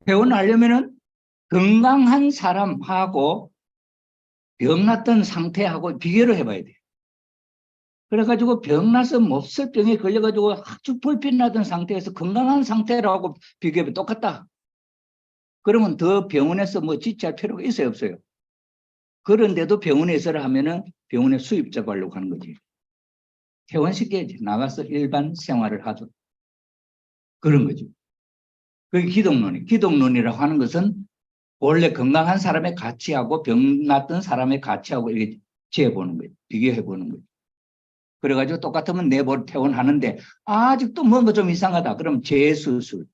퇴원하려면은 건강한 사람하고 병났던 상태하고 비교를 해봐야 돼요. 그래가지고 병나서 몹쓸 병에 걸려가지고 아주 불빛나던 상태에서 건강한 상태라고 비교해보면 똑같다. 그러면 더 병원에서 뭐 지체할 필요가 있어요, 없어요? 그런데도 병원에 있어라 하면은 병원에 수입 잡으려고 하는 거지. 퇴원시켜야지. 나가서 일반 생활을 하죠. 그런 거죠. 그게 기독론이. 기독론이라고 하는 것은 원래 건강한 사람의 가치하고 병났던 사람의 가치하고 이렇게 재보는 거예요. 비교해보는 거예요. 그래가지고 똑같으면 내버려 퇴원하는데 아직도 뭔가 좀 이상하다. 그럼 재수술.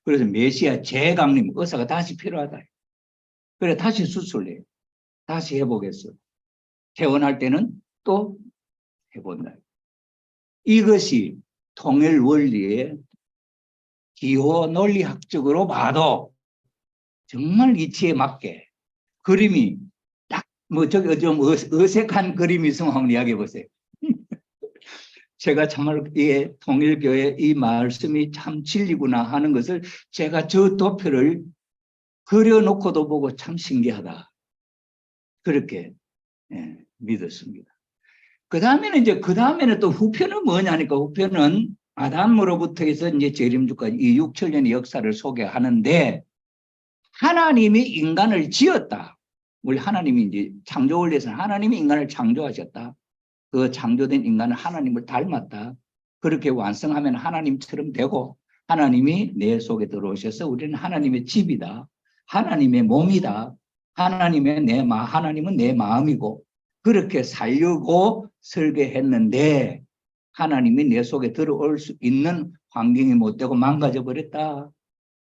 그래서 메시아 재강림 의사가 다시 필요하다. 그래 다시 수술해요. 다시 해보겠어. 퇴원할 때는 또 해본다. 이것이 통일 원리의 기호 논리학적으로 봐도 정말 이치에 맞게 그림이 딱 뭐 저기 좀 어색한 그림이 있으면 한번 이야기해 보세요. 제가 정말 이 통일교회 이 말씀이 참 진리구나 하는 것을 제가 저 도표를 그려놓고도 보고 참 신기하다. 그렇게 믿었습니다. 그 다음에는 또 후편은 뭐냐니까 후편은 아담으로부터 해서 이제 재림주까지 이 6천년의 역사를 소개하는데 하나님이 인간을 지었다. 우리 하나님이 이제 창조 원리에서는 하나님이 인간을 창조하셨다. 그 창조된 인간은 하나님을 닮았다. 그렇게 완성하면 하나님처럼 되고 하나님이 내 속에 들어오셔서 우리는 하나님의 집이다. 하나님의 몸이다. 하나님은 내 마음이고 그렇게 살려고 설계했는데 하나님이 내 속에 들어올 수 있는 환경이 못 되고 망가져 버렸다.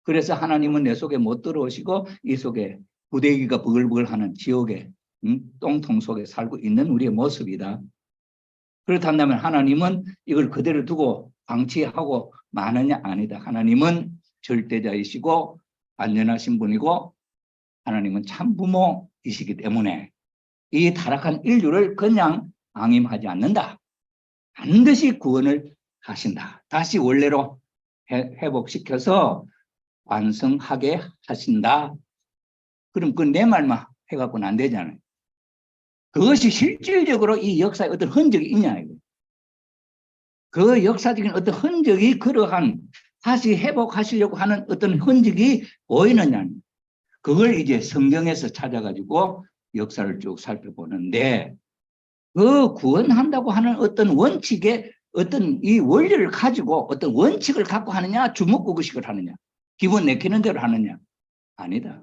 그래서 하나님은 내 속에 못 들어오시고 이 속에 부대기가 부글부글하는 지옥의 똥통 속에 살고 있는 우리의 모습이다. 그렇다면 하나님은 이걸 그대로 두고 방치하고 마느냐? 아니다. 하나님은 절대자이시고 안전하신 분이고 하나님은 참부모이시기 때문에 이 타락한 인류를 그냥 방임하지 않는다. 반드시 구원을 하신다. 다시 원래로 회복시켜서 완성하게 하신다. 그럼 그 내 말만 해갖고는 안 되잖아요. 그것이 실질적으로 이 역사에 어떤 흔적이 있냐 이거. 그 역사적인 어떤 흔적이 그러한 다시 회복하시려고 하는 어떤 흔적이 보이느냐. 그걸 이제 성경에서 찾아가지고 역사를 쭉 살펴보는데 그 구원한다고 하는 어떤 원칙에 어떤 이 원리를 가지고 어떤 원칙을 갖고 하느냐 주먹구구식을 하느냐 기분 내키는 대로 하느냐 아니다.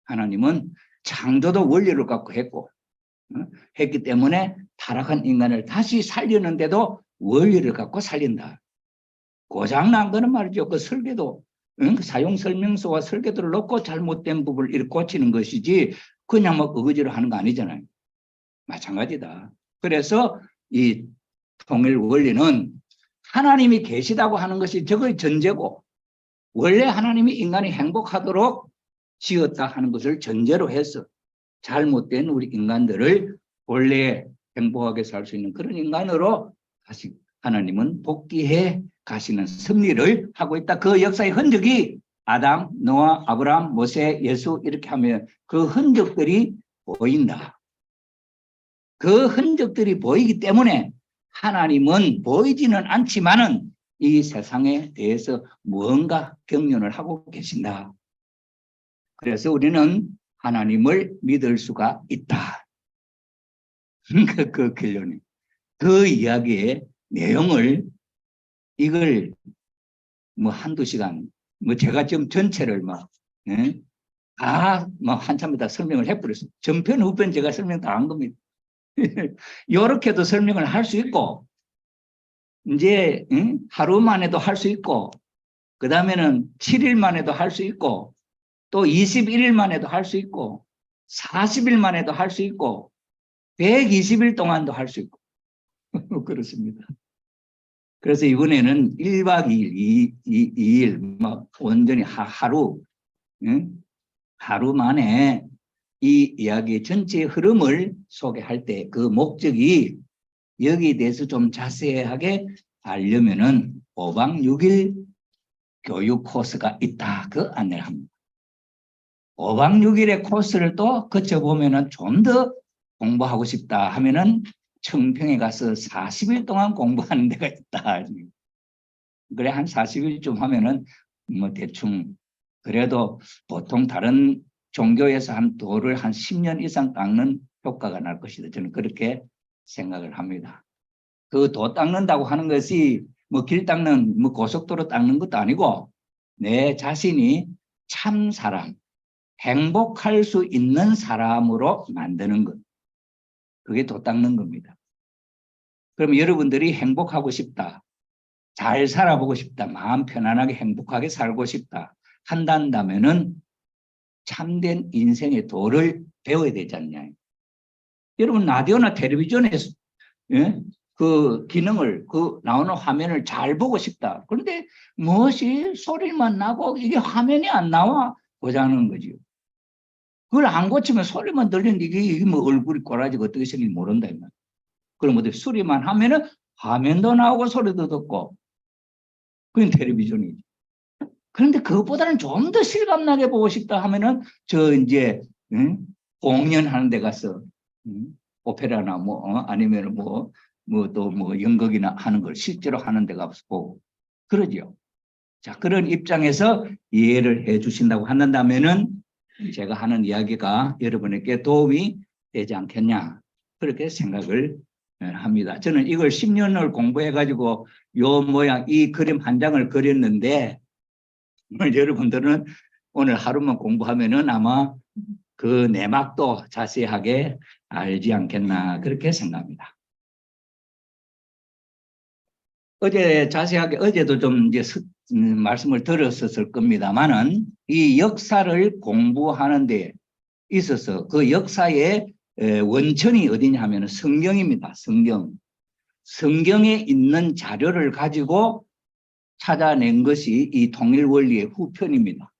하나님은 창조도 원리를 갖고 했기 때문에 타락한 인간을 다시 살리는데도 원리를 갖고 살린다. 고장난 거는 말이죠. 그 설계도 사용 설명서와 설계도를 놓고 잘못된 부분을 이렇게 고치는 것이지 그냥 뭐 어거지로 하는 거 아니잖아요. 마찬가지다. 그래서 이 통일 원리는 하나님이 계시다고 하는 것이 저거의 전제고 원래 하나님이 인간이 행복하도록 지었다 하는 것을 전제로 해서 잘못된 우리 인간들을 원래 행복하게 살 수 있는 그런 인간으로 다시 하나님은 복귀해 가시는 섭리를 하고 있다. 그 역사의 흔적이 아담, 노아, 아브라함, 모세, 예수 이렇게 하면 그 흔적들이 보인다. 그 흔적들이 보이기 때문에 하나님은 보이지는 않지만은 이 세상에 대해서 무언가 경륜을 하고 계신다. 그래서 우리는 하나님을 믿을 수가 있다. 그 결론이. 그 이야기의 내용을 이걸 뭐 한두 시간 뭐 제가 지금 전체를 막 다 뭐 한참 다 설명을 해버렸어요. 전편 후편 제가 설명 다 한 겁니다. 이렇게도 설명을 할 수 있고 이제 하루 만에도 할 수 있고 그 다음에는 7일 만에도 할 수 있고 또 21일 만에도 할 수 있고 40일 만에도 할 수 있고 120일 동안도 할 수 있고 그렇습니다. 그래서 이번에는 1박 2일, 2일 막 온전히 하루 하루 만에 이 이야기의 전체 흐름을 소개할 때 그 목적이 여기에 대해서 좀 자세하게 알려면은 5박 6일 교육 코스가 있다. 그 안내를 합니다. 5박 6일의 코스를 또 거쳐보면은 좀 더 공부하고 싶다 하면은 청평에 가서 40일 동안 공부하는 데가 있다. 그래, 한 40일쯤 하면은 뭐 대충, 그래도 보통 다른 종교에서 한 도를 한 10년 이상 닦는 효과가 날 것이다. 저는 그렇게 생각을 합니다. 그 도 닦는다고 하는 것이 뭐 길 닦는, 뭐 고속도로 닦는 것도 아니고 내 자신이 참 사람, 행복할 수 있는 사람으로 만드는 것. 그게 도 닦는 겁니다. 그럼 여러분들이 행복하고 싶다, 잘 살아보고 싶다, 마음 편안하게 행복하게 살고 싶다 한다면은 참된 인생의 도를 배워야 되지 않냐. 여러분 라디오나 텔레비전에서 그 기능을, 그 나오는 화면을 잘 보고 싶다. 그런데 무엇이 소리만 나고 이게 화면이 안 나와 보자는 거죠. 그걸 안 고치면 소리만 들리는데 이게 뭐 얼굴이 꼬라지고 어떻게 생긴지 모른다. 그럼 어떻게 소리만 하면은 화면도 나오고 소리도 듣고 그건 텔레비전이지. 그런데 그것보다는 좀 더 실감나게 보고 싶다 하면은 저 이제 공연하는 데 가서 오페라나 뭐 아니면 뭐 또 뭐 연극이나 하는 걸 실제로 하는 데 가서 보고 그러죠. 자, 그런 입장에서 이해를 해 주신다고 한다면은 제가 하는 이야기가 여러분에게 도움이 되지 않겠냐 그렇게 생각을 합니다. 저는 이걸 10년을 공부해 가지고 요 모양 이 그림 한 장을 그렸는데 여러분들은 오늘 하루만 공부하면은 아마 그 내막도 자세하게 알지 않겠나 그렇게 생각합니다. 어제 자세하게 어제도 좀 이제 말씀을 드렸었을 겁니다만은 이 역사를 공부하는 데 있어서 그 역사의 원천이 어디냐 하면 성경입니다. 성경에 있는 자료를 가지고 찾아낸 것이 이 통일 원리의 후편입니다.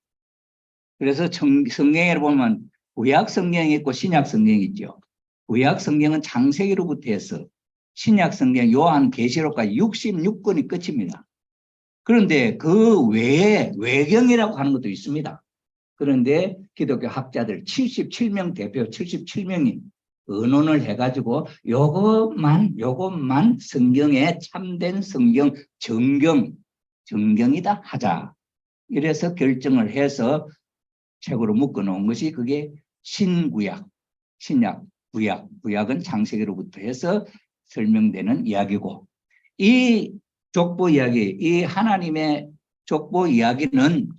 그래서 성경에 보면 구약 성경이 있고 신약 성경이 있죠. 구약 성경은 창세기로부터 해서 신약 성경 요한계시록까지 66권이 끝입니다. 그런데 그 외에 외경이라고 하는 것도 있습니다. 그런데 기독교 학자들 77명 대표 77명이 의논을 해가지고 요것만 성경에 참된 성경 정경이다 하자. 이래서 결정을 해서 책으로 묶어놓은 것이 그게 신구약, 신약, 구약은 창세기로부터 해서 설명되는 이야기고 이 족보 이야기, 이 하나님의 족보 이야기는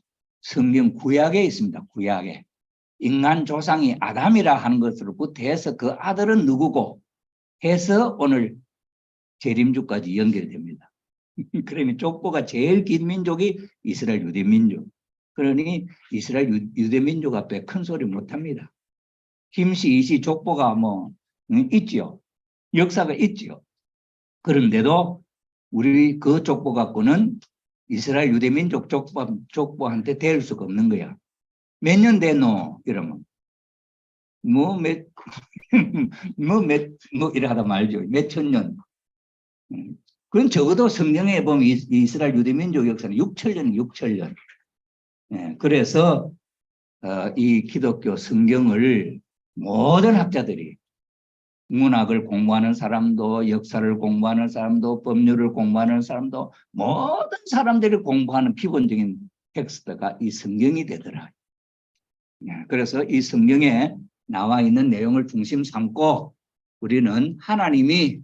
성경 구약에 있습니다. 구약에. 인간 조상이 아담이라 하는 것으로부터 해서 그 아들은 누구고 해서 오늘 재림주까지 연결됩니다. 그러면 족보가 제일 긴 민족이 이스라엘 유대민족. 그러니 이스라엘 유대민족 앞에 큰 소리 못합니다. 김씨, 이씨 족보가 뭐 있지요. 역사가 있지요. 그런데도 우리 그 족보 갖고는 이스라엘 유대민족 족보한테 대할 수가 없는 거야. 몇 년 됐노? 이러면 이래 하다 말죠. 몇 천 년. 그건 적어도 성경에 보면 이스라엘 유대민족 역사는 6천년. 그래서 이 기독교 성경을 모든 학자들이 문학을 공부하는 사람도 역사를 공부하는 사람도 법률을 공부하는 사람도 모든 사람들이 공부하는 기본적인 텍스트가 이 성경이 되더라. 그래서 이 성경에 나와 있는 내용을 중심 삼고 우리는 하나님이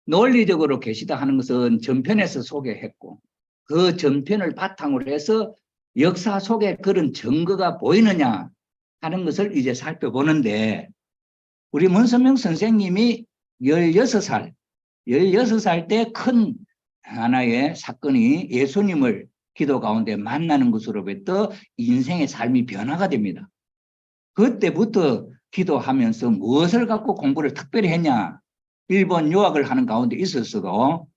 논리적으로 계시다 하는 것은 전편에서 소개했고 그 전편을 바탕으로 해서 역사 속에 그런 증거가 보이느냐 하는 것을 이제 살펴보는데 우리 문선명 선생님이 16살 때 큰 하나의 사건이 예수님을 기도 가운데 만나는 것으로부터 인생의 삶이 변화가 됩니다. 그때부터 기도하면서 무엇을 갖고 공부를 특별히 했냐? 일본 유학을 하는 가운데 있었어도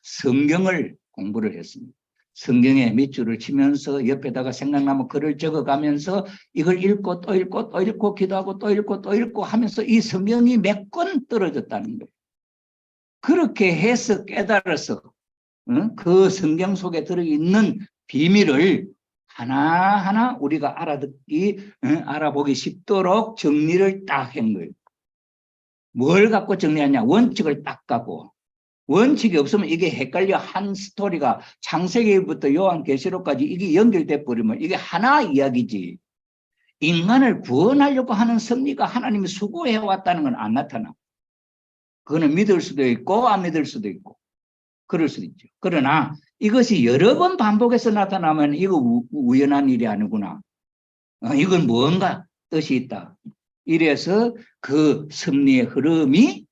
성경을 공부를 했습니다. 성경에 밑줄을 치면서 옆에다가 생각나면 글을 적어가면서 이걸 읽고 또 읽고 또 읽고 기도하고 또 읽고 또 읽고 하면서 이 성경이 몇 권 떨어졌다는 거예요. 그렇게 해서 깨달아서 그 성경 속에 들어있는 비밀을 하나하나 우리가 알아보기 쉽도록 정리를 딱 한 거예요. 뭘 갖고 정리하냐? 원칙을 딱 갖고. 원칙이 없으면 이게 헷갈려. 한 스토리가 창세기부터 요한계시록까지 이게 연결돼 버리면 이게 하나 이야기지. 인간을 구원하려고 하는 섭리가 하나님이 수고해 왔다는 건 안 나타나. 그거는 믿을 수도 있고 안 믿을 수도 있고 그럴 수도 있죠. 그러나 이것이 여러 번 반복해서 나타나면 이거 우연한 일이 아니구나. 이건 뭔가 뜻이 있다. 이래서 그 섭리의 흐름이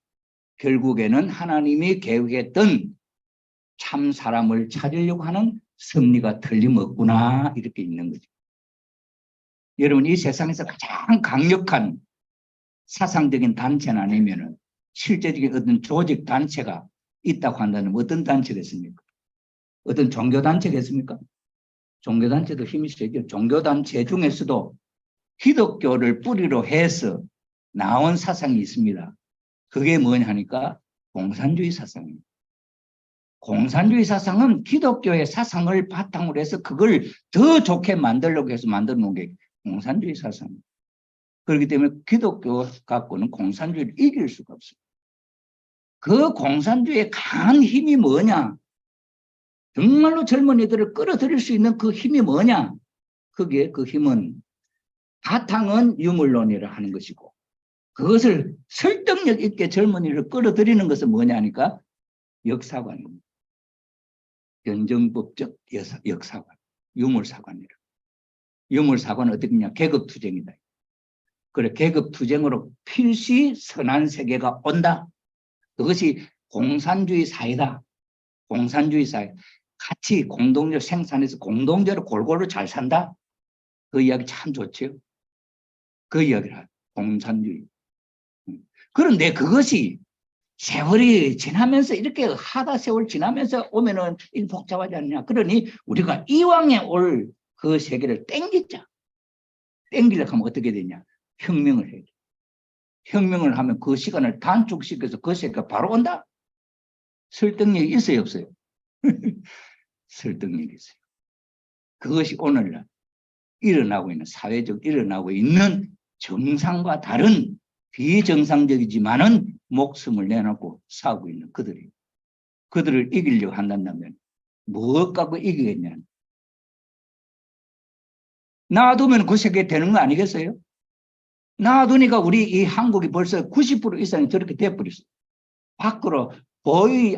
결국에는 하나님이 계획했던 참 사람을 찾으려고 하는 섭리가 틀림없구나 이렇게 있는 거죠. 여러분 이 세상에서 가장 강력한 사상적인 단체는 아니면은 실제적인 어떤 조직 단체가 있다고 한다면 어떤 단체겠습니까? 어떤 종교단체겠습니까? 종교단체도 힘이 세죠. 종교단체 중에서도 기독교를 뿌리로 해서 나온 사상이 있습니다. 그게 뭐냐 하니까 공산주의 사상입니다. 공산주의 사상은 기독교의 사상을 바탕으로 해서 그걸 더 좋게 만들려고 해서 만들어 놓은 게 공산주의 사상입니다. 그렇기 때문에 기독교 갖고는 공산주의를 이길 수가 없습니다. 그 공산주의의 강한 힘이 뭐냐? 정말로 젊은이들을 끌어들일 수 있는 그 힘이 뭐냐? 그게 그 힘은 바탕은 유물론이라 하는 것이고 그것을 설득력 있게 젊은이를 끌어들이는 것은 뭐냐니까 역사관입니다. 변정법적 역사관, 유물사관이라. 유물사관은 어떻게 했냐? 계급투쟁이다. 그래, 계급투쟁으로 필시 선한 세계가 온다. 그것이 공산주의 사회다. 공산주의 사회. 같이 공동적 생산해서 공동적으로 골고루 잘 산다. 그 이야기 참 좋죠. 그 이야기를 공산주의. 그런데 그것이 세월이 지나면서 이렇게 하다 세월 지나면서 오면은 이게 복잡하지 않냐. 그러니 우리가 이왕에 올 그 세계를 땡기자. 땡기려고 하면 어떻게 되냐. 혁명을 해야 돼. 혁명을 하면 그 시간을 단축시켜서 그 세계가 바로 온다. 설득력이 있어요, 없어요? 설득력이 있어요. 그것이 오늘날 일어나고 있는 사회적 일어나고 있는 정상과 다른 비정상적이지만은 목숨을 내놓고 싸우고 있는 그들을 이기려고 한다면 뭐 갖고 이기겠냐? 놔두면 그 세계 되는 거 아니겠어요? 놔두니까 우리 이 한국이 벌써 90% 이상이 저렇게 돼버렸어요. 밖으로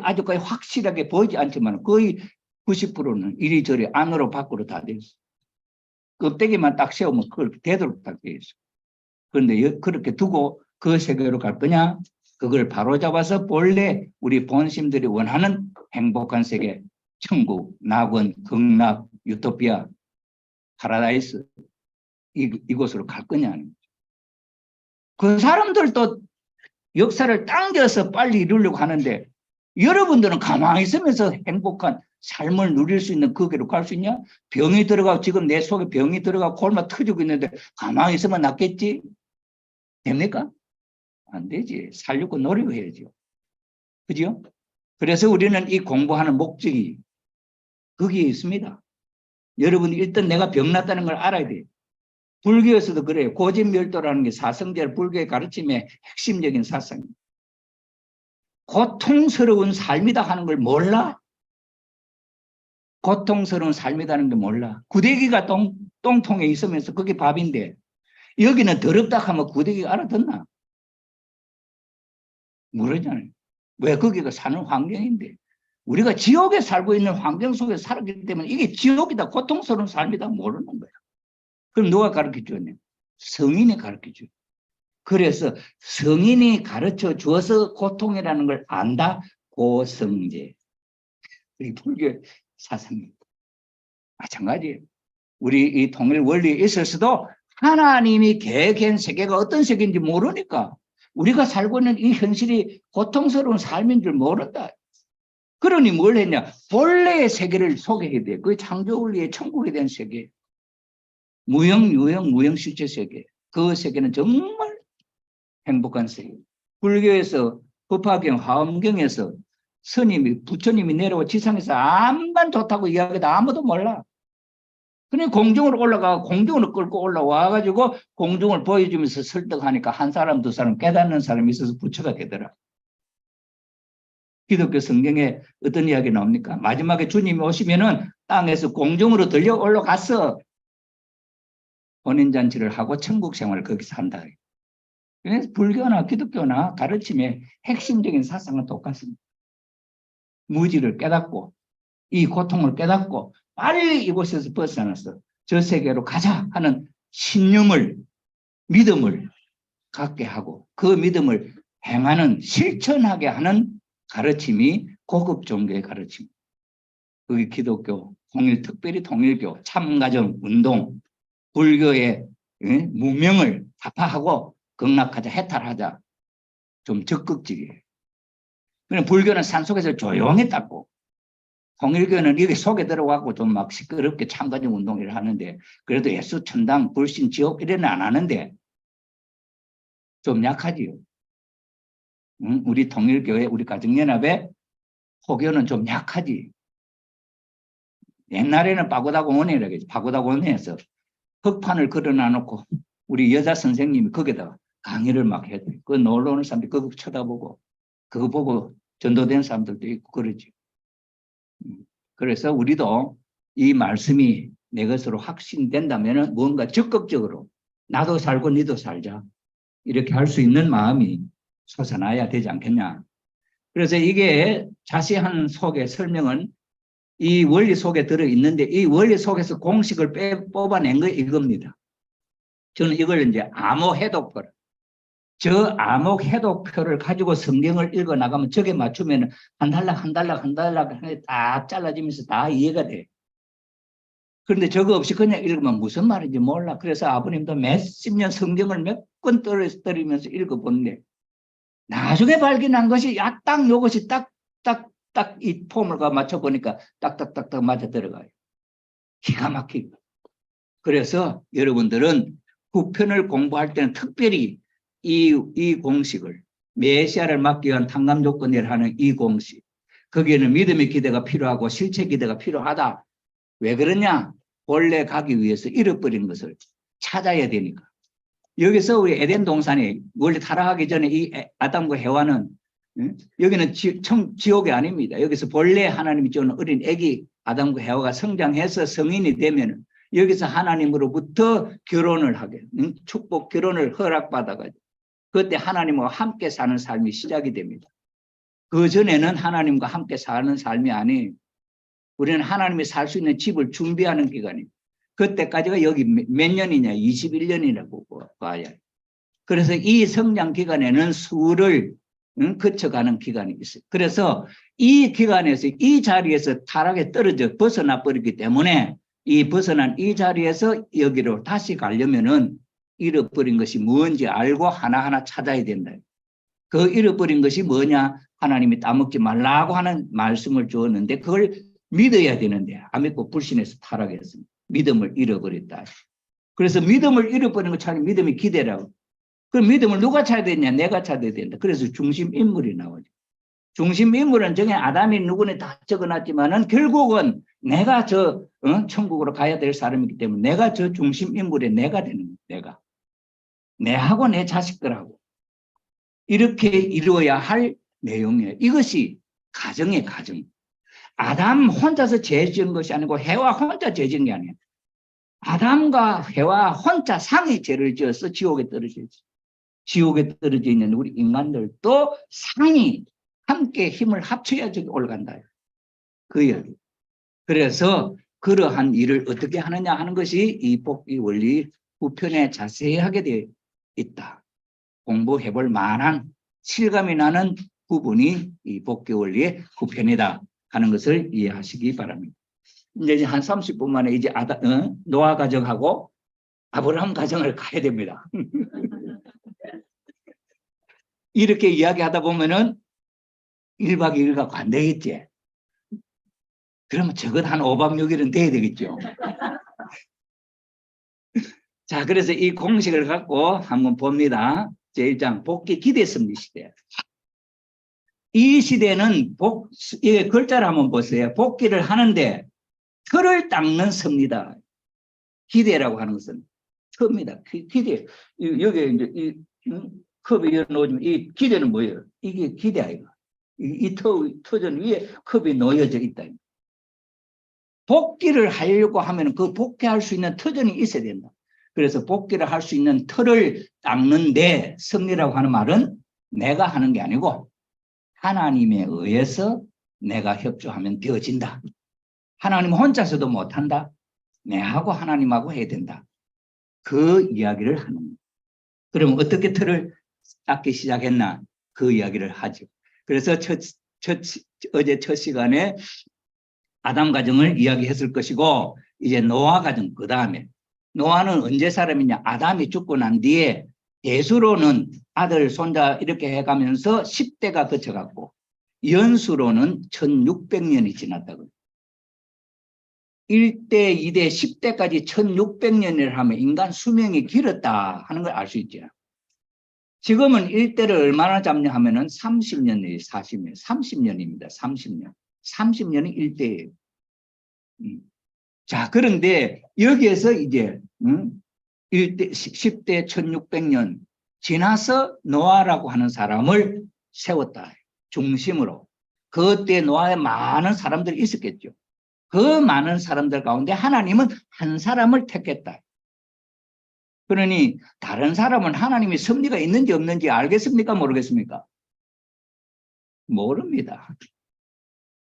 아직까지 확실하게 보이지 않지만 거의 90%는 이리저리 안으로 밖으로 다 돼 있어요. 껍데기만 딱 세우면 그렇게 되도록 딱 돼 있어요. 그런데 그렇게 두고 그 세계로 갈 거냐? 그걸 바로잡아서 본래 우리 본심들이 원하는 행복한 세계, 천국, 낙원, 극락, 유토피아, 파라다이스 이곳으로 갈 거냐는 거죠. 그 사람들도 역사를 당겨서 빨리 이루려고 하는데 여러분들은 가만히 있으면서 행복한 삶을 누릴 수 있는 그 길로 갈 수 있냐? 병이 들어가고 지금 내 속에 병이 들어가고 골마 터지고 있는데 가만히 있으면 낫겠지? 됩니까? 안 되지. 살려고 노력해야죠. 그죠? 그래서 우리는 이 공부하는 목적이 거기에 있습니다. 여러분이 일단 내가 병났다는 걸 알아야 돼요. 불교에서도 그래요. 고진멸도라는 게 사성제를 불교의 가르침의 핵심적인 사상입니다. 고통스러운 삶이다 하는 걸 몰라? 고통스러운 삶이라는 게 몰라. 구데기가 똥통에 있으면서 그게 밥인데 여기는 더럽다 하면 구데기가 알아듣나? 모르잖아요. 왜 거기가 사는 환경인데. 우리가 지옥에 살고 있는 환경 속에 살았기 때문에 이게 지옥이다, 고통스러운 삶이다 모르는 거예요. 그럼 누가 가르쳐줬냐? 성인이 가르쳐줘요. 그래서 성인이 가르쳐 주어서 고통이라는 걸 안다. 고성제. 우리 불교 사상입니다. 마찬가지예요. 우리 이 통일 원리에 있어서도 하나님이 계획한 세계가 어떤 세계인지 모르니까 우리가 살고 있는 이 현실이 고통스러운 삶인 줄 모른다. 그러니 뭘 했냐? 본래의 세계를 소개해야 돼. 그 창조 원리의 천국에 대한 세계. 무형, 유형, 무형실체 세계. 그 세계는 정말 행복한 세계. 불교에서 법화경, 화엄경에서 스님이, 부처님이 내려와 지상에서 암만 좋다고 이야기해도 아무도 몰라. 그냥 공중으로 올라가, 공중으로 끌고 올라와가지고 공중을 보여주면서 설득하니까 한 사람, 두 사람 깨닫는 사람이 있어서 부처가 되더라. 기독교 성경에 어떤 이야기 나옵니까? 마지막에 주님이 오시면은 땅에서 공중으로 들려 올라가서 혼인잔치를 하고 천국 생활을 거기서 한다. 그래서 불교나 기독교나 가르침의 핵심적인 사상은 똑같습니다. 무지를 깨닫고 이 고통을 깨닫고 빨리 이곳에서 벗어나서 저 세계로 가자 하는 신념을, 믿음을 갖게 하고 그 믿음을 행하는, 실천하게 하는 가르침이 고급 종교의 가르침. 그게 기독교, 특별히 통일교, 참가정, 운동, 불교의 무명을 타파하고 극락하자, 해탈하자. 좀 적극적이에요. 그냥 불교는 산속에서 조용히 닦고 통일교는 여기 속에 들어가고 좀 막 시끄럽게 참가적 운동을 하는데 그래도 예수, 천당, 불신, 지옥 이래는 안 하는데 좀 약하지요. 우리 통일교회, 우리 가정연합의 포교는 좀 약하지. 옛날에는 파고다공원이라고 했지. 파고다공원에서 흙판을 걸어놔 놓고 우리 여자 선생님이 거기다가 강의를 막 해요. 그 놀러 오는 사람들이 그거 쳐다보고 그거 보고 전도된 사람들도 있고 그러지. 그래서 우리도 이 말씀이 내 것으로 확신된다면 뭔가 적극적으로 나도 살고 니도 살자 이렇게 할 수 있는 마음이 솟아나야 되지 않겠냐. 그래서 이게 자세한 속의 설명은 이 원리 속에 들어있는데 이 원리 속에서 공식을 뽑아낸 거 이겁니다. 저는 이걸 이제 암호해독표. 저 암호해독표를 가지고 성경을 읽어 나가면 저게 맞추면 한 달락 한 달락 한 달락 딱 잘라지면서 다 이해가 돼. 그런데 저거 없이 그냥 읽으면 무슨 말인지 몰라. 그래서 아버님도 몇십 년 성경을 몇 권 떨어뜨리면서 읽어보는데 나중에 발견한 것이 딱 이것이 딱 이 폼을 맞춰보니까 딱딱딱딱 맞아 들어가요. 기가 막히고. 그래서 여러분들은 구편을 공부할 때는 특별히 이 공식을 메시아를 막기 위한 탕감 조건이라 하는 이 공식 거기에는 믿음의 기대가 필요하고 실체 기대가 필요하다. 왜 그러냐? 본래 가기 위해서 잃어버린 것을 찾아야 되니까. 여기서 우리 에덴 동산이 원래 타락하기 전에 이 아담과 해와는 여기는 지옥이 아닙니다. 여기서 본래 하나님이 주는 어린 아기 아담과 해와가 성장해서 성인이 되면 여기서 하나님으로부터 결혼을 하게 축복 결혼을 허락받아가지고 그때 하나님과 함께 사는 삶이 시작이 됩니다. 그 전에는 하나님과 함께 사는 삶이 아니에요. 우리는 하나님이 살 수 있는 집을 준비하는 기간입니다. 그때까지가 여기 몇 년이냐 21년이라고 봐야 해요. 그래서 이 성장 기간에는 수를 거쳐가는 기간이 있어요. 그래서 이 기간에서 이 자리에서 타락에 떨어져 벗어나 버리기 때문에 이 벗어난 이 자리에서 여기로 다시 가려면은 잃어버린 것이 뭔지 알고 하나하나 찾아야 된다. 그 잃어버린 것이 뭐냐? 하나님이 따먹지 말라고 하는 말씀을 주었는데 그걸 믿어야 되는데 안 믿고 불신해서 타락했습니다. 믿음을 잃어버렸다. 그래서 믿음을 잃어버린 것 차라리 믿음이 기대라고. 그 믿음을 누가 찾아야 되냐? 내가 찾아야 된다. 그래서 중심 인물이 나오죠. 중심 인물은 정해 아담이 누구네 다 적어놨지만은 결국은 내가 천국으로 가야 될 사람이기 때문에 내가 저 중심 인물의 내가 되는 거예요. 내하고 내 자식들하고 이렇게 이루어야 할 내용이에요. 이것이 가정의 가정. 아담 혼자서 죄 지은 것이 아니고 해와 혼자 죄 지은 게 아니에요. 아담과 해와 혼자 상이 죄를 지어서 지옥에 떨어졌지. 지옥에 떨어져 있는 우리 인간들도 상이 함께 힘을 합쳐야 저기 올라간다. 그 이야기. 그래서 그러한 일을 어떻게 하느냐 하는 것이 이 복귀 원리 9편에 자세히 하게 되어 있다. 공부해 볼 만한 실감이 나는 부분이 이 복귀 원리의 9편이다 하는 것을 이해하시기 바랍니다. 이제 한 30분 만에 이제 노아 가정하고 아브라함 가정을 가야 됩니다. 이렇게 이야기하다 보면은 1박 2일 갖고 안 되겠지. 그러면 적어도 한 5박 6일은 돼야 되겠죠. 자, 그래서 이 공식을 갖고 한번 봅니다. 제1장 복귀 기대섭리 시대. 이 시대는 이 글자를 한번 보세요. 복귀를 하는데 털을 닦는 섭니다. 기대라고 하는 것은 터입니다. 기대. 여기 이제 이 컵에 놓으면 이 기대는 뭐예요? 이게 기대 아이가. 이 터전 위에 컵이 놓여져 있다. 복귀를 하려고 하면 그 복귀할 수 있는 터전이 있어야 된다. 그래서 복귀를 할 수 있는 틀을 닦는데 승리라고 하는 말은 내가 하는 게 아니고 하나님에 의해서 내가 협조하면 되어진다. 하나님 혼자서도 못한다. 내하고 하나님하고 해야 된다. 그 이야기를 하는 거예요. 그럼 어떻게 틀을 닦기 시작했나? 그 이야기를 하죠. 그래서 어제 첫 시간에 아담 가정을 이야기했을 것이고 이제 노아 가정 그 다음에 노아는 언제 사람이냐? 아담이 죽고 난 뒤에 대수로는 아들 손자 이렇게 해가면서 10대가 거쳐갔고 연수로는 1600년이 지났다고요. 1대, 2대, 10대까지 1600년을 하면 인간 수명이 길었다 하는 걸 알 수 있죠. 지금은 1대를 얼마나 잡냐 하면은 30년이 40년, 30년입니다. 30년. 30년이 1대예요. 자, 그런데 여기에서 이제 1대, 10대 1600년 지나서 노아라고 하는 사람을 세웠다. 중심으로. 그때 노아에 많은 사람들이 있었겠죠. 그 많은 사람들 가운데 하나님은 한 사람을 택했다. 그러니 다른 사람은 하나님이 섭리가 있는지 없는지 알겠습니까? 모르겠습니까? 모릅니다.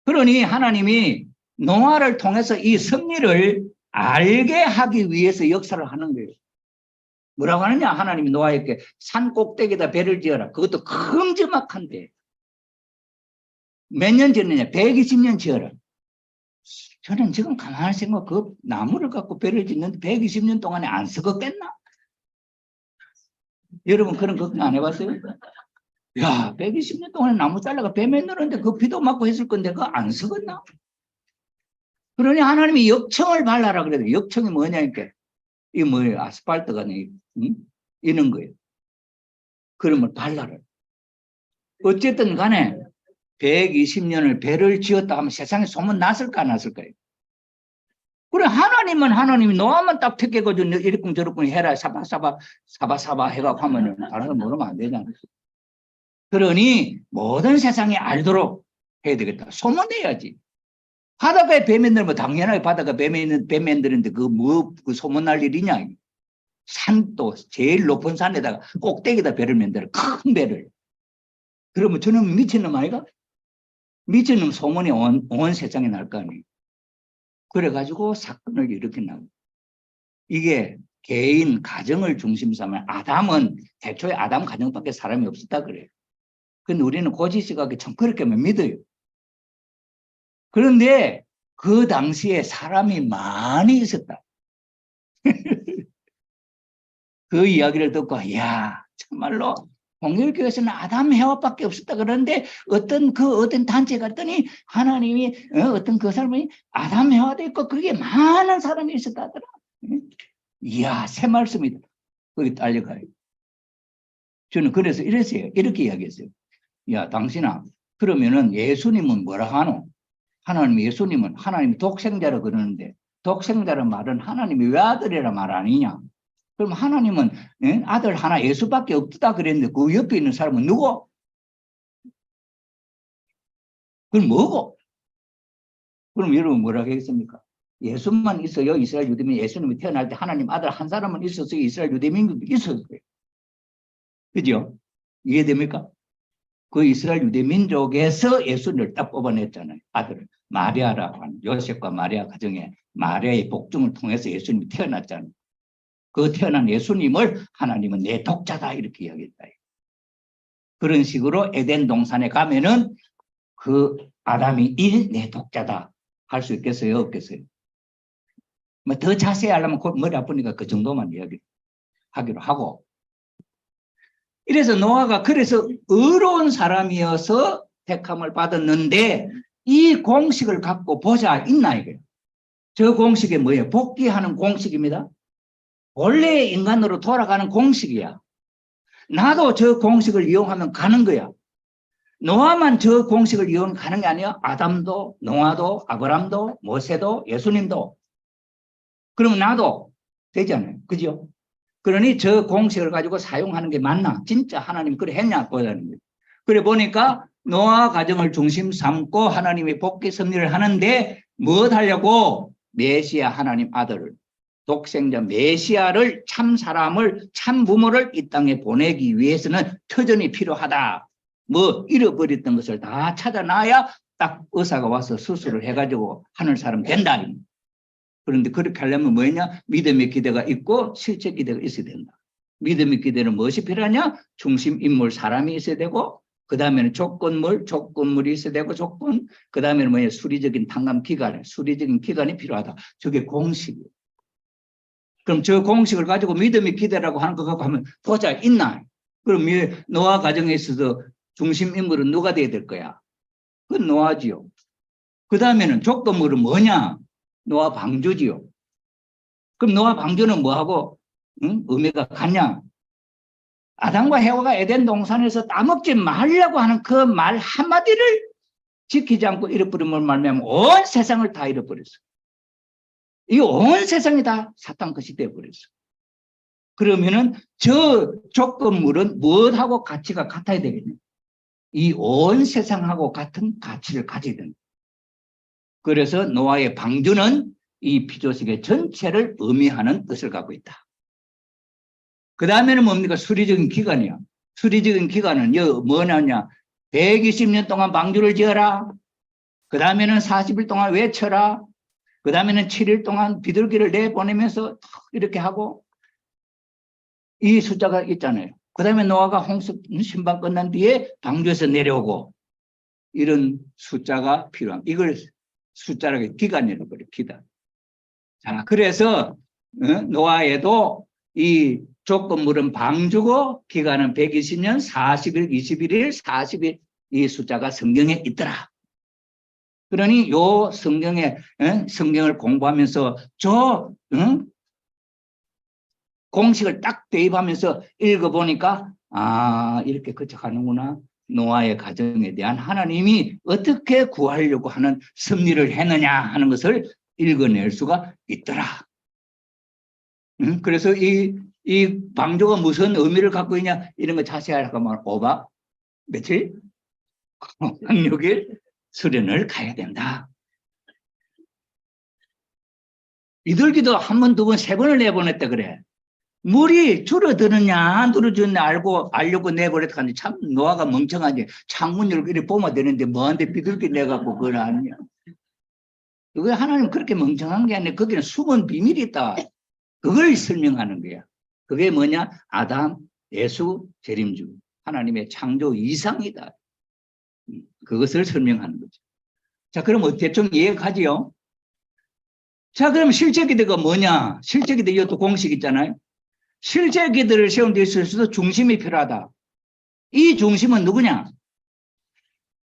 그러니 하나님이 노아를 통해서 이 섭리를 알게 하기 위해서 역사를 하는 거예요. 뭐라고 하느냐? 하나님이 노아에게 산 꼭대기에다 배를 지어라. 그것도 큼지막한데. 몇 년 지었느냐? 120년 지어라. 저는 지금 가만히 생각, 그 나무를 갖고 배를 짓는데 120년 동안에 안 썩었겠나? 여러분 그런 걱정 안 해봤어요? 야, 120년 동안에 나무 잘라가 배 만드는데 그 비도 맞고 했을 건데 그거 안 썩었나? 그러니 하나님이 역청을 발라라 그래도 역청이 뭐냐니까 이 뭐예요? 아스팔트가 이런 거예요. 그러면 발라라. 어쨌든 간에 120년을 배를 지었다 하면 세상에 소문 났을까 안 났을까요? 그래 하나님은 하나님이 노아만 딱 택해가지고 이렇게 저렇게 해라 사바사바 해가지고 하면은 다른 건 모르면 안 되잖아. 그러니 모든 세상에 알도록 해야 되겠다. 소문내야지. 바다가에 배 만들면 당연하게 바다가 배 만드는데 그 소문날 일이냐. 산도 제일 높은 산에다가 꼭대기에다 배를 만들어. 큰 배를. 그러면 저는 미친놈 아이가? 미친놈 소문이 온 세상에 날 거 아니에요. 그래가지고 사건을 일으켰나. 이게 개인 가정을 중심 삼아 아담은 애초에 아담 가정밖에 사람이 없었다 그래요. 근데 우리는 고지식하게 참 그렇게만 믿어요. 그런데 그 당시에 사람이 많이 있었다. 그 이야기를 듣고 야 정말로 공일교에서는 아담 해와밖에 없었다 그러는데 어떤 단체 갔더니 하나님이 어떤 그 사람이 아담 해와도 있고 그게 많은 사람이 있었다 하더라. 이야 새 말씀이다. 거기 딸려가요. 저는 그래서 이랬어요. 이렇게 이야기했어요. 야 당신아 그러면은 예수님은 뭐라 하노? 하나님 예수님은 하나님 독생자라 그러는데 독생자란 말은 하나님이 외아들이라 말 아니냐? 그럼 하나님은 아들 하나 예수밖에 없다 그랬는데 그 옆에 있는 사람은 누구? 그럼 뭐고? 그럼 여러분 뭐라 하겠습니까? 예수만 있어요. 이스라엘 유대민 예수님이 태어날 때 하나님 아들 한 사람은 있었어요. 이스라엘 유대민도 있었어요. 그죠? 이해됩니까? 그 이스라엘 유대민족에서 예수님을 딱 뽑아냈잖아요. 아들을. 마리아라고 하는 요셉과 마리아 가정에 마리아의 복중을 통해서 예수님이 태어났잖아요. 그 태어난 예수님을 하나님은 내 독자다 이렇게 이야기했다. 그런 식으로 에덴 동산에 가면은 그 아담이 내 독자다 할 수 있겠어요? 없겠어요? 뭐 더 자세히 하려면 머리 아프니까 그 정도만 이야기하기로 하고 이래서 노아가 그래서 의로운 사람이어서 택함을 받았는데 이 공식을 갖고 보자 있나 이거예요. 저 공식이 뭐예요? 복귀하는 공식입니다. 원래 인간으로 돌아가는 공식이야. 나도 저 공식을 이용하면 가는 거야. 노아만 저 공식을 이용하면 가는 게 아니야. 아담도, 노아도, 아브람도, 모세도, 예수님도. 그럼 나도 되잖아요. 그죠? 그러니 저 공식을 가지고 사용하는 게 맞나? 진짜 하나님 그래 했냐? 보자는 거예요. 그래 보니까 노아 가정을 중심 삼고 하나님의 복귀 섭리를 하는데 무엇 하려고? 메시아 하나님 아들을, 독생자 메시아를, 참 사람을, 참 부모를 이 땅에 보내기 위해서는 터전이 필요하다. 뭐 잃어버렸던 것을 다 찾아놔야 딱 의사가 와서 수술을 해가지고 하는 사람 된다. 그런데 그렇게 하려면 뭐냐? 믿음의 기대가 있고 실제 기대가 있어야 된다. 믿음의 기대는 무엇이 필요하냐? 중심 인물 사람이 있어야 되고, 그 다음에는 조건물이 있어야 되고, 그 다음에는 뭐냐? 수리적인 탕감 기간, 수리적인 기간이 필요하다. 저게 공식이에요. 그럼 저 공식을 가지고 믿음의 기대라고 하는 거 갖고 하면 보자, 있나? 그럼 노아 가정에 있어서 중심 인물은 누가 돼야 될 거야? 그건 노아지요. 그 다음에는 조건물은 뭐냐? 노아 방주지요. 그럼 노아 방주는 뭐하고 의미가 같냐? 아담과 해와가 에덴 동산에서 따먹지 말라고 하는 그 말 한마디를 지키지 않고 잃어버림을 말미암아 온 세상을 다 잃어버렸어. 이 온 세상이 다 사탄 것이 되어버렸어. 그러면은 저 조건물은 무엇하고 가치가 같아야 되겠냐? 이 온 세상하고 같은 가치를 가져야 된다. 그래서 노아의 방주는 이 피조세계 전체를 의미하는 뜻을 갖고 있다. 그 다음에는 뭡니까? 수리적인 기간이야. 수리적인 기간은 뭐냐냐? 120년 동안 방주를 지어라. 그 다음에는 40일 동안 외쳐라. 그 다음에는 7일 동안 비둘기를 내보내면서 이렇게 하고, 이 숫자가 있잖아요. 그 다음에 노아가 홍수 심판 끝난 뒤에 방주에서 내려오고, 이런 숫자가 필요합니다. 이걸 숫자라고 기간이라고 그래요. 기간. 자, 그래서 노아에도 이 조건물은 방주고 기간은 120년, 40일, 21일, 40일 이 숫자가 성경에 있더라. 그러니 요 성경을 공부하면서 공식을 딱 대입하면서 읽어보니까 이렇게 거쳐가는구나. 노아의 가정에 대한 하나님이 어떻게 구하려고 하는 섭리를 했느냐 하는 것을 읽어낼 수가 있더라. 그래서 이 방주가 무슨 의미를 갖고 있냐 이런 거 자세히 하려면 5박 며칠? 6일 수련을 가야 된다. 비둘기도 한 번, 두 번, 세 번을 내보냈다 그래. 물이 줄어드느냐 안 줄어드느냐 알려고 내보냈다 하는데 참 노아가 멍청하지. 창문 열고 이렇게 보면 되는데 뭐한테 비둘기 내갖고 그걸 아니냐. 그게 하나님 그렇게 멍청한 게 아니라 거기는 숨은 비밀이 있다. 그걸 설명하는 거야. 그게 뭐냐? 아담, 예수, 재림주. 하나님의 창조 이상이다. 그것을 설명하는 거죠. 자, 그럼 대충 이해가지요? 자, 그럼 실제 기대가 뭐냐? 실제 기대 이것도 공식 있잖아요. 실제 기대를 세운 데 있어서 중심이 필요하다. 이 중심은 누구냐?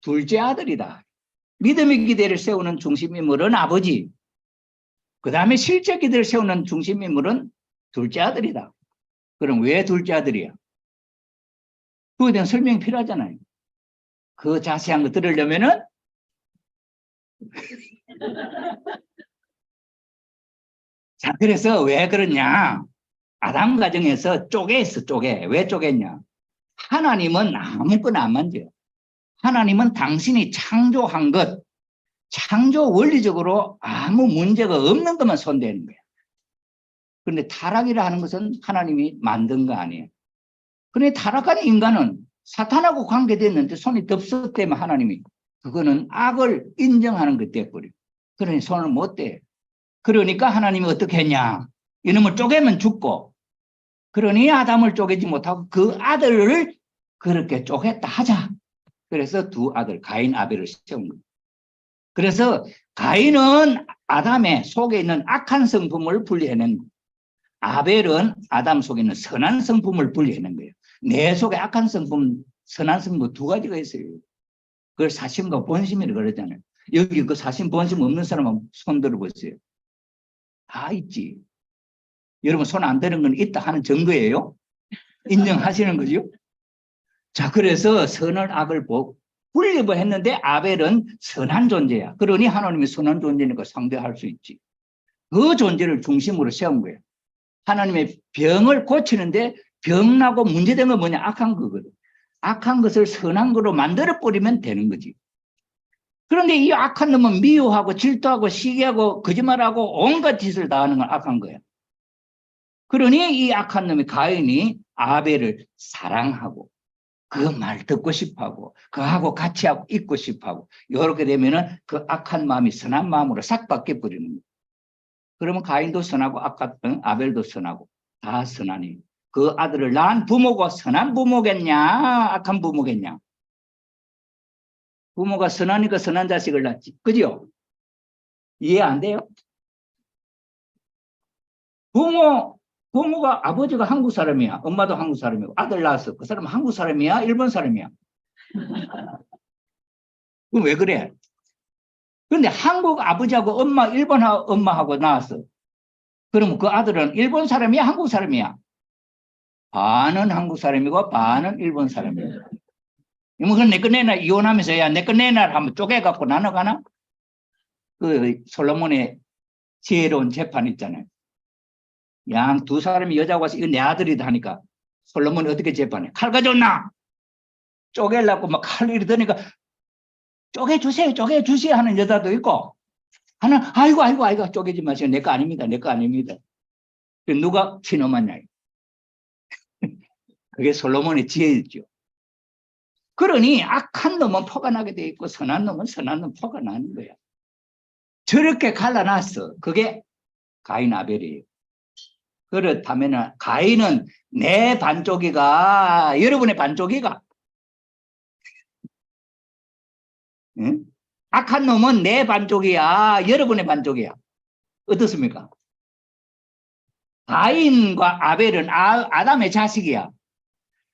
둘째 아들이다. 믿음의 기대를 세우는 중심 인물은 아버지. 그 다음에 실제 기대를 세우는 중심 인물은 둘째 아들이다. 그럼 왜 둘째 아들이야? 그거에 대한 설명이 필요하잖아요. 그 자세한 거 들으려면은 자, 그래서 왜 그러냐? 아담 가정에서 쪼개있어, 쪼개. 왜 쪼갰냐? 하나님은 아무거나 안 만져요. 하나님은 당신이 창조한 것, 창조 원리적으로 아무 문제가 없는 것만 손대는 거예요. 그런데 타락이라 하는 것은 하나님이 만든 거 아니에요. 그런데 타락한 인간은 사탄하고 관계됐는데 손이 덥석대면 하나님이 그거는 악을 인정하는 것 돼버려요. 그러니 손을 못 대. 그러니까 하나님이 어떻게 했냐? 이놈을 쪼개면 죽고, 그러니 아담을 쪼개지 못하고 그 아들을 그렇게 쪼갰다 하자. 그래서 두 아들 가인 아벨을 세운 거예요. 그래서 가인은 아담의 속에 있는 악한 성품을 분리해낸 거예요. 아벨은 아담 속에 있는 선한 성품을 분리해낸 거예요. 내 속에 악한 성품, 선한 성품 두 가지가 있어요. 그걸 사심과 본심이라고 그러잖아요. 여기 그 사심, 본심 없는 사람은 손 들어보세요. 다 있지. 여러분 손 안 대는 건 있다 하는 증거예요. 인정하시는 거죠? 자, 그래서 선을 악을 분리했는데 아벨은 선한 존재야. 그러니 하나님이 선한 존재니까 상대할 수 있지. 그 존재를 중심으로 세운 거예요. 하나님의 병을 고치는데 병나고 문제된 건 뭐냐? 악한 거거든. 악한 것을 선한 거로 만들어버리면 되는 거지. 그런데 이 악한 놈은 미워하고 질투하고 시기하고 거짓말하고 온갖 짓을 다 하는 건 악한 거야. 그러니 이 악한 놈이 가인이 아벨을 사랑하고 그 말 듣고 싶어하고 그하고 같이 하고 있고 싶어하고 이렇게 되면은 그 악한 마음이 선한 마음으로 싹 바뀌어 버리는 거야. 그러면 가인도 선하고 아벨도 선하고 다 선하니 그 아들을 낳은 부모가 선한 부모겠냐 악한 부모겠냐? 부모가 선하니까 선한 자식을 낳지. 그죠? 이해 안 돼요? 부모가 아버지가 한국 사람이야. 엄마도 한국 사람이고 아들 낳았어. 그 사람은 한국 사람이야? 일본 사람이야? 그럼 왜 그래? 그런데 한국 아버지하고 엄마, 일본 엄마하고 낳았어. 그러면 그 아들은 일본 사람이야? 한국 사람이야? 반은 한국 사람이고 반은 일본 사람이야. 뭐 그건 내 거 내놔 이혼하면서 야 내 거 내놔 하면 쪼개갖고 나눠가나? 그 솔로몬의 지혜로운 재판 있잖아요. 양 두 사람이 여자가 와서 이거 내 아들이다 하니까 솔로몬이 어떻게 재판해? 칼 가져왔나? 쪼개려고 막 칼 이러더니까 쪼개주세요 하는 여자도 있고 하나 아이고 쪼개지 마세요. 내 거 아닙니다. 내 거 아닙니다. 누가 신음하냐? 그게 솔로몬의 지혜였죠. 그러니 악한 놈은 포가 나게 돼 있고 선한 놈은 선한 놈 포가 나는 거야. 저렇게 갈라놨어. 그게 가인 아벨이에요. 그렇다면 가인은 내 반쪽이가 여러분의 반쪽이가 응? 악한 놈은 내 반쪽이야 여러분의 반쪽이야. 어떻습니까? 가인과 아벨은 아담의 자식이야.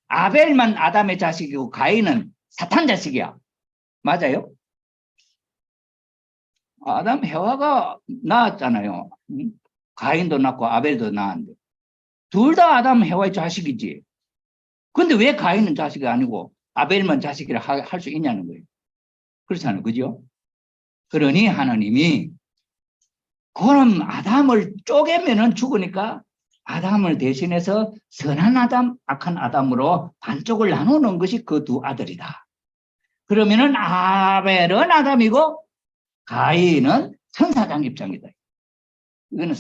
아벨만 아담의 자식이고 가인은 사탄 자식이야. 맞아요? 아담 해와가 낳았잖아요. 가인도 낳고 아벨도 낳았는데 둘 다 아담 해와의 자식이지. 근데 왜 가인은 자식이 아니고 아벨만 자식이라 할 수 있냐는 거예요. 그렇잖아요. 그죠? 그러니 하나님이 그럼 아담을 쪼개면은 죽으니까 아담을 대신해서 선한 아담, 악한 아담으로 반쪽을 나누는 것이 그 두 아들이다. 그러면은 아벨은 아담이고 가인은 천사장 입장이다. 이거는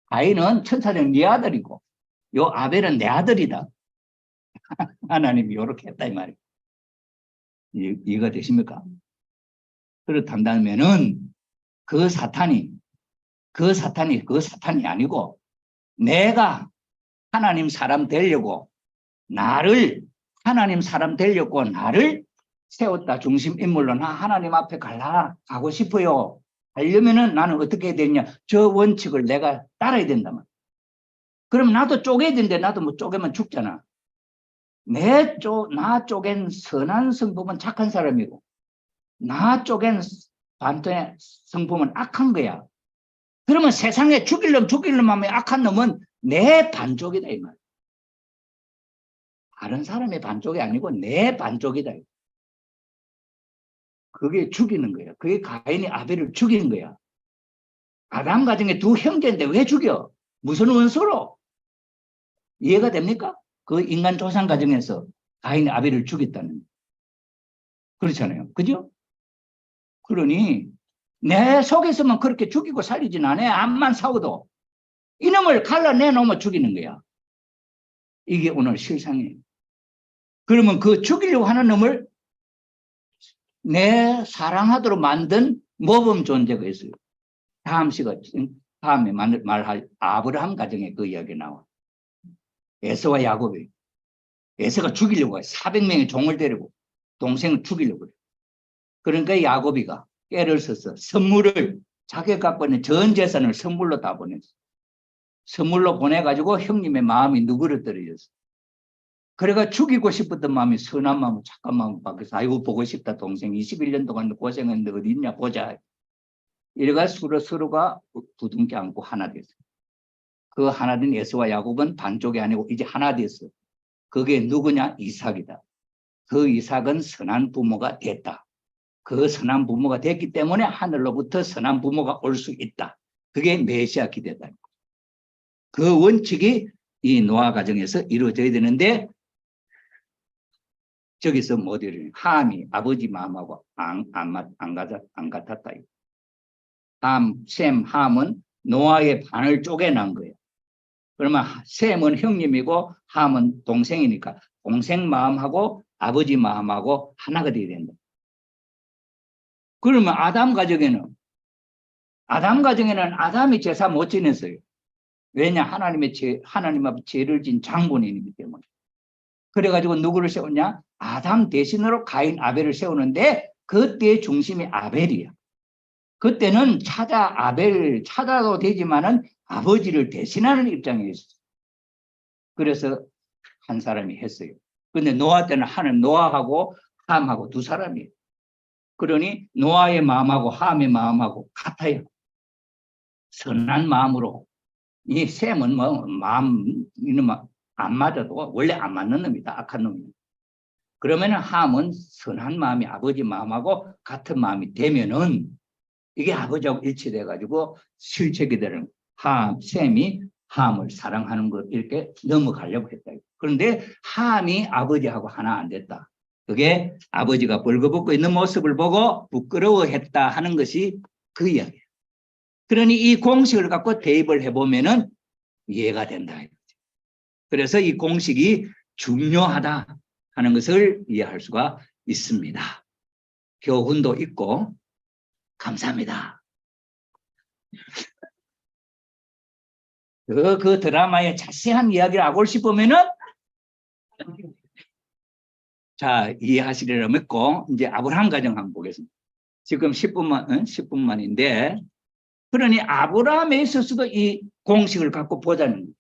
가인은 천사장 네 아들이고 요 아벨은 내 아들이다. 하나님이 이렇게 했다 이 말이에요. 이해가 되십니까? 그렇다면은 그 사탄이 아니고 내가 하나님 사람 되려고 나를 세웠다 중심 인물로 나 하나님 앞에 가고 싶어요. 하려면은 나는 어떻게 해야 되냐? 저 원칙을 내가 따라야 된다면. 그럼 나도 쪼개야 되는데 나도 뭐 쪼개면 죽잖아. 나 쪼갠 선한 성품은 착한 사람이고 나 쪼갠 반전의 성품은 악한 거야. 그러면 세상에 죽일 놈 하면 악한 놈은 내 반쪽이다 이 말. 다른 사람의 반쪽이 아니고 내 반쪽이다. 그게 죽이는 거야. 그게 가인이 아벨을 죽이는 거야. 아담 가정에 두 형제인데 왜 죽여? 무슨 원수로? 이해가 됩니까? 그 인간 조상 가정에서 가인이 아벨을 죽였다는. 그렇잖아요. 그죠? 그러니 내 속에서만 그렇게 죽이고 살리진 않아요. 암만 싸워도. 이놈을 갈라내놓으면 죽이는 거야. 이게 오늘 실상이에요. 그러면 그 죽이려고 하는 놈을 내 사랑하도록 만든 모범 존재가 있어요. 다음에 말할 아브라함 가정에 그 이야기 나와. 에서와 야곱이. 에서가 죽이려고 해. 400명의 종을 데리고 동생을 죽이려고 해. 그러니까 야곱이가 깨를 써서 선물을 자기가 갖고 있는 전 재산을 선물로 다 보냈어. 선물로 보내가지고 형님의 마음이 누그러뜨려졌어. 그래가 죽이고 싶었던 마음이 선한 마음, 착한 마음 바뀌어서 아이고 보고 싶다 동생 21년 동안 고생했는데 어디 있냐 보자. 이래가 서로가 부둥켜 안고 하나 됐어. 그 하나 된 에서와 야곱은 반쪽이 아니고 이제 하나 됐어. 그게 누구냐? 이삭이다. 그 이삭은 선한 부모가 됐다. 그 선한 부모가 됐기 때문에 하늘로부터 선한 부모가 올 수 있다. 그게 메시아 기대다. 그 원칙이 이 노아 가정에서 이루어져야 되는데 저기서 모델이 함이 아버지 마음하고 안 같았다. 함은 노아의 반을 쪼개난 거예요. 그러면 셈은 형님이고 함은 동생이니까 동생 마음하고 아버지 마음하고 하나가 돼야 된다. 그러면 아담 가정에는 아담이 제사 못 지냈어요. 왜냐? 하나님 앞에 죄를 진 장본인이기 때문에. 그래가지고 누구를 세웠냐? 아담 대신으로 가인 아벨을 세우는데 그때의 중심이 아벨이야. 그때는 찾아도 되지만은 아버지를 대신하는 입장에 있었어요. 그래서 한 사람이 했어요. 근데 노아 때는 노아하고 함하고 두 사람이에요. 그러니 노아의 마음하고 함의 마음하고 같아요. 선한 마음으로. 이 셈은 이놈 안 맞아도 원래 안 맞는 놈이다. 악한 놈이다. 그러면은 함은 선한 마음이 아버지 마음하고 같은 마음이 되면은 이게 아버지하고 일치돼 가지고 실체가 되는 셈이 함을 사랑하는 것 이렇게 넘어가려고 했다. 그런데 함이 아버지하고 하나 안 됐다. 그게 아버지가 벌거벗고 있는 모습을 보고 부끄러워했다 하는 것이 그 이야기예요. 그러니 이 공식을 갖고 대입을 해보면은 이해가 된다. 그래서 이 공식이 중요하다 하는 것을 이해할 수가 있습니다. 교훈도 있고 감사합니다. 그 드라마의 자세한 이야기를 알고 싶으면은 자 이해하시리라 믿고 이제 아브라함 가정 한번 보겠습니다. 지금 10분만인데 그러니 아브라함에 있어서도 이 공식을 갖고 보자는 거예요.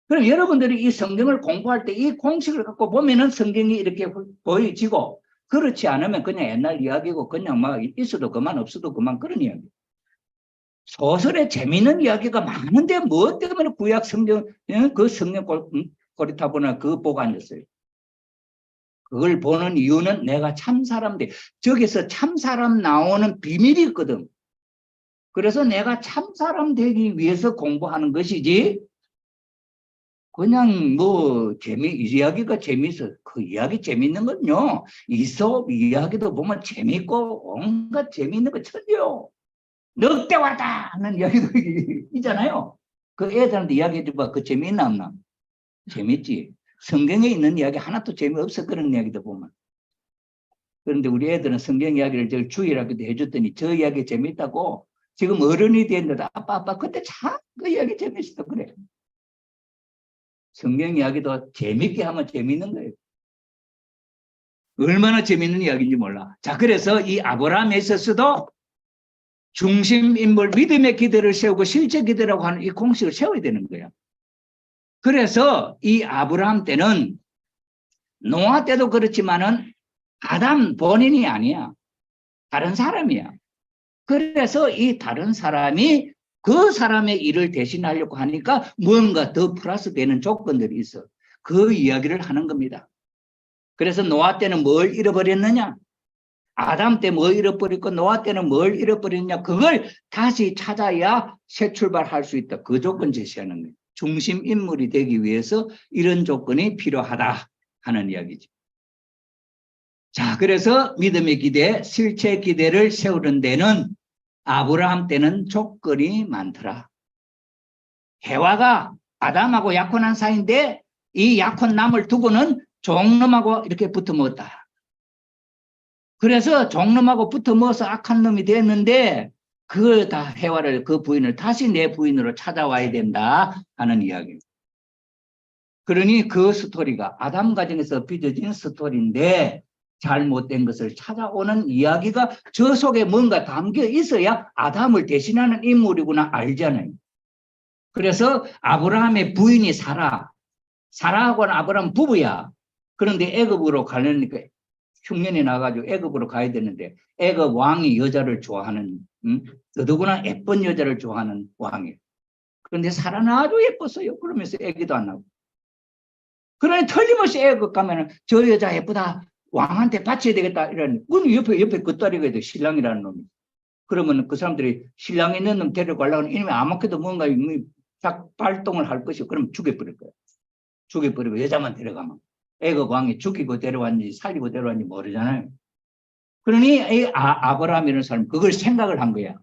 그럼 여러분들이 이 성경을 공부할 때 이 공식을 갖고 보면은 성경이 이렇게 보여지고 그렇지 않으면 그냥 옛날 이야기고 그냥 막 있어도 그만 없어도 그만 그런 이야기. 소설에 재미있는 이야기가 많은데 뭐 때문에 구약 성경 그 성경 고리타보나 그거 보고 앉았어요. 그걸 보는 이유는 내가 참사람 저기서 참사람 나오는 비밀이 있거든. 그래서 내가 참사람 되기 위해서 공부하는 것이지 그냥 뭐 이야기가 재미있어. 그 이야기 재미있는 건요. 이솝 이야기도 보면 재미있고 온갖 재미있는 거 천지요. 늑대 왔다 하는 이야기도 있잖아요. 그 애들한테 이야기해줘봐. 그 재미있나 없나? 재밌지. 성경에 있는 이야기 하나도 재미없어. 그런 이야기도 보면. 그런데 우리 애들은 성경 이야기를 저 주일학교도 해줬더니 저 이야기 재밌다고 지금 어른이 됐는데 아빠 그때 참 그 이야기 재밌었다 그래. 성경 이야기도 재밌게 하면 재밌는 거예요. 얼마나 재밌는 이야기인지 몰라. 자, 그래서 이 아브라함에 있어서도 중심 인물 믿음의 기대를 세우고 실제 기대라고 하는 이 공식을 세워야 되는 거야. 그래서 이 아브라함 때는 노아 때도 그렇지만은 아담 본인이 아니야. 다른 사람이야. 그래서 이 다른 사람이 그 사람의 일을 대신하려고 하니까 무언가 더 플러스 되는 조건들이 있어. 그 이야기를 하는 겁니다. 그래서 노아 때는 뭘 잃어버렸느냐? 아담 때 뭘 잃어버렸고 노아 때는 뭘 잃어버렸냐? 그걸 다시 찾아야 새 출발할 수 있다. 그 조건 제시하는 거예요. 중심 인물이 되기 위해서 이런 조건이 필요하다 하는 이야기죠. 자, 그래서 믿음의 기대, 실체 기대를 세우는 데는 아브라함 때는 조건이 많더라. 해와가 아담하고 약혼한 사이인데 이 약혼 남을 두고는 종놈하고 이렇게 붙어 먹었다. 그래서 종놈하고 붙어 먹어서 악한 놈이 됐는데 그걸 다 해와를 그 부인을 다시 내 부인으로 찾아와야 된다 하는 이야기입니다. 그러니 그 스토리가 아담 가정에서 빚어진 스토리인데 잘못된 것을 찾아오는 이야기가 저 속에 뭔가 담겨 있어야 아담을 대신하는 인물이구나 알잖아요. 그래서 아브라함의 부인이 사라하고는 아브라함 부부야. 그런데 애굽으로 가려니까 흉년이 나가지고 애굽으로 가야 되는데 애굽 왕이 여자를 좋아하는 더더구나 예쁜 여자를 좋아하는 왕이에요. 그런데 사라는 아주 예뻤어요. 그러면서 애기도 안 나고. 그러니 틀림없이 애굽 가면은 저 여자 예쁘다. 왕한테 바쳐야 되겠다. 이런, 옆에 그 딸이가 있어. 신랑이라는 놈이. 그러면 그 사람들이 신랑 있는 놈 데려가려고 하면 이놈이 아무것도 뭔가 발동을 할 것이고 그럼 죽여버릴 거예요. 죽여버리고 여자만 데려가면 애굽 왕이 죽이고 데려왔는지 살리고 데려왔는지 모르잖아요. 그러니 아브라함이라는 사람 그걸 생각을 한 거야.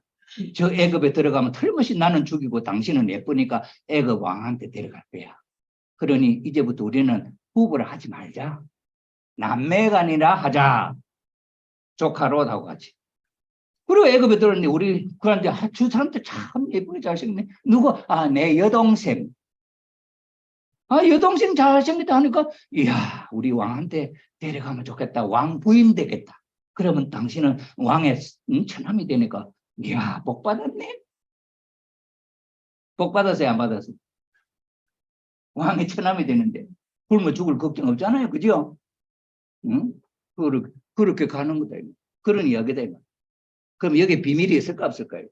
저 애굽에 들어가면 틀림없이 나는 죽이고 당신은 예쁘니까 애굽 왕한테 데려갈 거야. 그러니 이제부터 우리는 부부를 하지 말자. 남매간이라 하자. 조카로하고 같이. 그리고 애굽에 들었는데 우리 그런데 주 사람들 참 예쁘게 잘생겼네. 누구? 내 여동생. 여동생 잘생겼다 하니까 이야 우리 왕한테 데려가면 좋겠다. 왕 부인 되겠다. 그러면 당신은 왕의 처남이 되니까 이야 복 받았네. 복 받았어요 안 받았어요? 왕의 처남이 되는데 굶어 죽을 걱정 없잖아요. 그죠? 응? 그렇게 가는 거다. 그런 이야기다. 그럼 여기 비밀이 있을까 없을까요?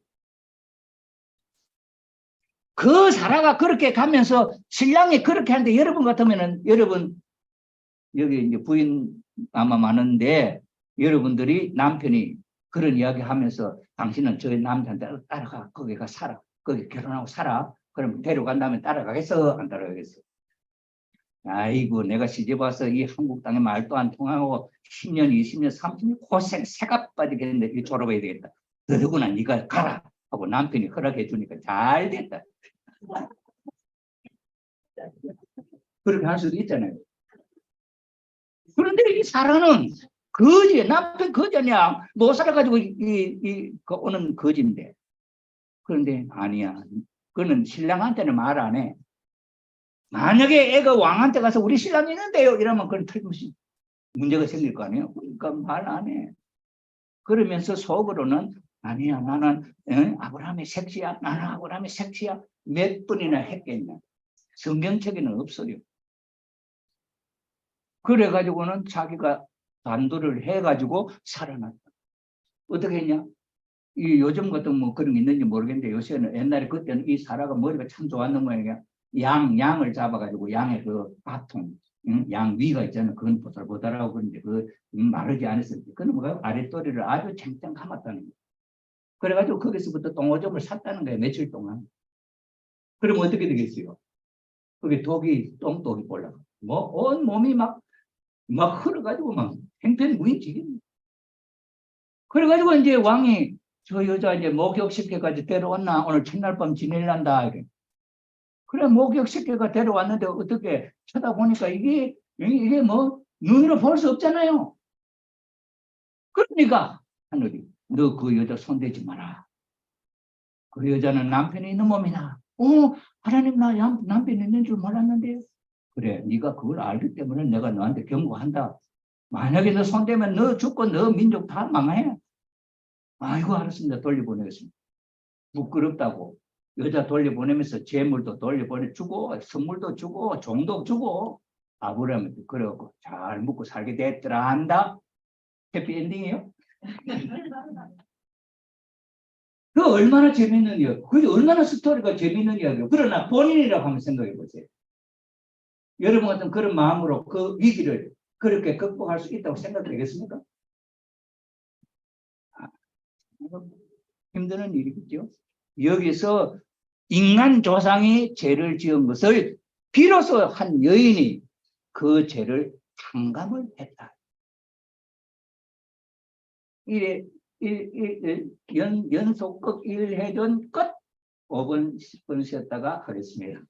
그 사라가 그렇게 가면서 신랑이 그렇게 하는데 여러분 같으면은 여러분 여기 이제 부인 아마 많은데 여러분들이 남편이 그런 이야기 하면서 당신은 저 남자한테 따라가 거기 가 살아 거기 결혼하고 살아 그럼 데려간 다음에 따라가겠어 안 따라가겠어? 아이고 내가 시집 와서 이 한국 땅에 말도 안 통하고 10년 20년 30년 고생 새가 빠지겠는데 이 졸업해야 되겠다. 더더구나 네가 가라 하고 남편이 허락해 주니까 잘 됐다. 그렇게 할 수도 있잖아요. 그런데 이 사람은 거지, 남편 거지냐, 못 살아가지고 오는 거지인데. 그런데 아니야. 그는 신랑한테는 말 안 해. 만약에 애가 왕한테 가서 우리 신랑이 있는데요. 이러면 그건 틀림없이 문제가 생길 거 아니에요. 그러니까 말 안 해. 그러면서 속으로는 아니야. 나는 아브라함의 색시야. 나는 아브라함의 색시야. 몇 번이나 했겠냐. 성경책에는 없어요. 그래가지고는 자기가 단도를 해가지고 살아났다. 어떻게 했냐? 이 요즘 같은 뭐 그런 게 있는지 모르겠는데 요새는 옛날에 그때는 이 사라가 머리가 참 좋았는 모양이야. 양을 잡아가지고 양의 그 바통, 양 위가 있잖아요. 그건 보달보달하고 그런데 그 마르지 않았을 때 그는 뭐가 아랫도리를 아주 쨍쨍 감았다는 거예요. 그래가지고 거기서부터 똥오줌을 샀다는 거예요. 며칠 동안. 그럼 어떻게 되겠어요? 그게 똥독이 올라가. 뭐 온 몸이 막 흘러가지고 막 행편무인지겠네. 그래가지고 이제 왕이 저 여자 이제 목욕시켜가지고 데려왔나 오늘 첫날 밤 지낼란다. 그래 목욕시켜가 데려왔는데 어떻게 쳐다보니까 이게 뭐 눈으로 볼 수 없잖아요. 그러니까 하늘이 너 그 여자 손대지 마라. 그 여자는 남편이 있는 몸이다. 하나님 나 남편 있는 줄 몰랐는데. 그래 네가 그걸 알기 때문에 내가 너한테 경고한다. 만약에 너 손대면 너 죽고 너 민족 다 망해. 아이고 알았습니다. 돌려보내겠습니다. 부끄럽다고 여자 돌려보내면서 재물도 돌려보내주고 선물도 주고 종도 주고 아브라함한테 그래갖고 잘 먹고 살게 됐더라 한다. 해피엔딩이에요. 그 얼마나 재밌는 이야기, 그게 얼마나 스토리가 재밌는 이야기예요. 그러나 본인이라고 한번 생각해 보세요. 여러분 같은 그런 마음으로 그 위기를 그렇게 극복할 수 있다고 생각되겠습니까? 힘드는 일이겠죠. 여기서 인간 조상이 죄를 지은 것을 비로소 한 여인이 그 죄를 탕감을 했다. 연속극 1회전 끝 5분 10분 쉬었다가 하겠습니다.